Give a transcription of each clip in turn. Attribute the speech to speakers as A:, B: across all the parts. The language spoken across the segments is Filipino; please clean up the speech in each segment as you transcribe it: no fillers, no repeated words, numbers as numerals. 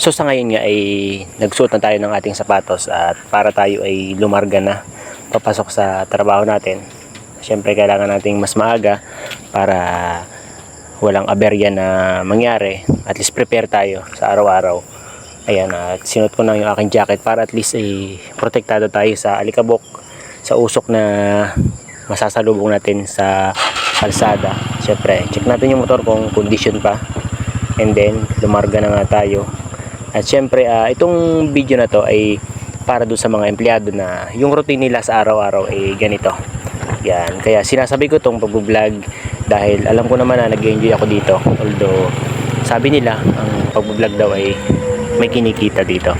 A: So sa ngayon nga ay nagsuot na tayo ng ating sapatos at para tayo ay lumarga na papasok sa trabaho natin. Siyempre kailangan nating mas maaga para walang aberya na mangyari. At least prepare tayo sa araw-araw. Ayan, at sinuot ko na yung aking jacket para at least ay protektado tayo sa alikabok, sa usok na masasalubong natin sa kalsada. Siyempre, check natin yung motor kung condition pa. And then, lumarga na nga tayo. At syempre, itong video na to ay para doon sa mga empleyado na yung routine nila sa araw-araw ay ganito. Yan, kaya sinasabi ko itong pag-vlog dahil alam ko naman na nag-enjoy ako dito. Although, sabi nila, ang pag-vlog daw ay may kinikita dito.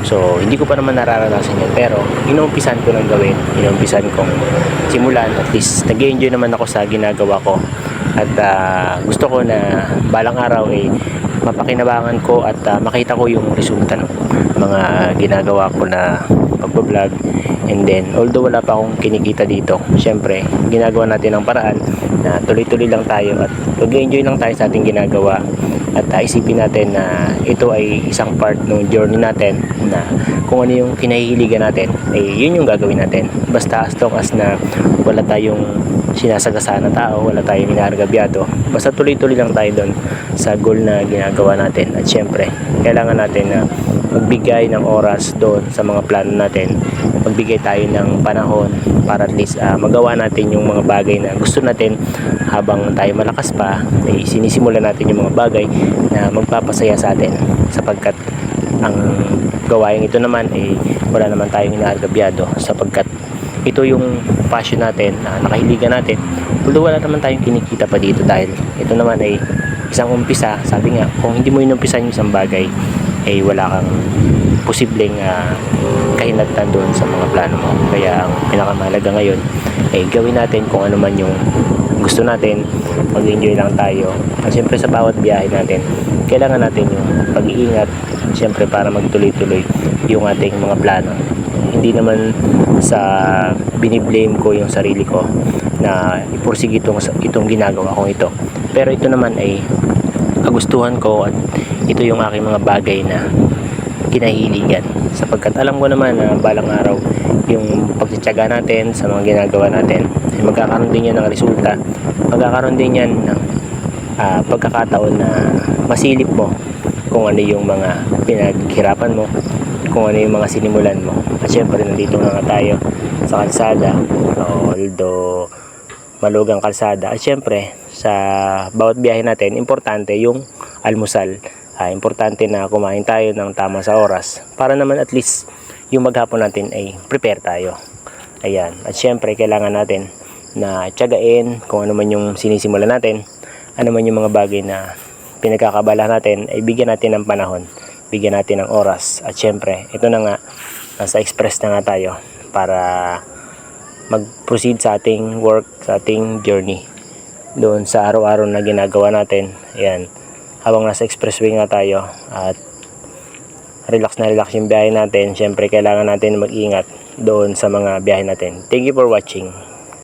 A: So, hindi ko pa naman nararanasan yun. Pero, inuumpisan ko ng gawin. Inuumpisan kong simulan. At least, nag-enjoy naman ako sa ginagawa ko. At gusto ko na balang araw ay mapakinabangan ko at makita ko yung resulta ng mga ginagawa ko na pag-vlog. And then, although wala pa akong kinikita dito, syempre, ginagawa natin ang paraan na tuloy-tuloy lang tayo at mag-enjoy lang tayo sa ating ginagawa. At isipin natin na ito ay isang part ng journey natin na kung ano yung kinahihiligan natin, ay yun yung gagawin natin. Basta as long as na wala tayong sinasagasaan na tao, wala tayong inaargabyado, basta tuloy-tuloy lang tayo doon sa goal na ginagawa natin. At syempre, kailangan natin na magbigay ng oras doon sa mga plano natin, magbigay tayo ng panahon para at least magawa natin yung mga bagay na gusto natin habang tayo malakas pa, ay sinisimulan natin yung mga bagay na magpapasaya sa atin, sapagkat ang gawain ito naman ay wala naman tayong inaargabyado, sapagkat ito yung passion natin, nakahiligan natin, although wala naman tayong kinikita pa dito dahil ito naman ay isang umpisa. Sabi nga, kung hindi mo inumpisan yung isang bagay ay wala kang posibleng kahinatnan doon sa mga plano mo. Kaya ang pinakamahalaga ngayon ay gawin natin kung ano man yung gusto natin, mag-enjoy lang tayo. At syempre sa bawat biyahe natin, kailangan natin yung pag-iingat, syempre para magtuloy-tuloy yung ating mga plano. Hindi naman sa biniblame ko yung sarili ko na ipursige itong ginagawa kong ito, pero ito naman ay kagustuhan ko at ito yung aking mga bagay na kinahiligan, sapagkat alam ko naman na balang araw yung pagtsatsaga natin sa mga ginagawa natin ay magkakaroon din yan ng resulta, magkakaroon din yan ng pagkakataon na masilip mo kung ano yung mga pinaghirapan mo, kung ano yung mga sinimulan mo. At syempre nandito na nga tayo sa kalsada, although malugang kalsada. At syempre sa bawat biyahe natin, importante yung almusal. Importante na kumain tayo ng tama sa oras para naman at least yung maghapon natin ay prepare tayo. Ayan. At syempre kailangan natin na tiyagain kung ano man yung sinisimulan natin, ano man yung mga bagay na pinagkakabala natin, ay bigyan natin ng panahon, bigyan natin ng oras. At syempre ito na nga, nasa express na nga tayo para mag-proceed sa ating work, sa ating journey doon sa araw-araw na ginagawa natin. Ayan, habang nasa expressway nga tayo at relax na relax yung biyahe natin, syempre kailangan natin mag-ingat doon sa mga biyahe natin. Thank you for watching.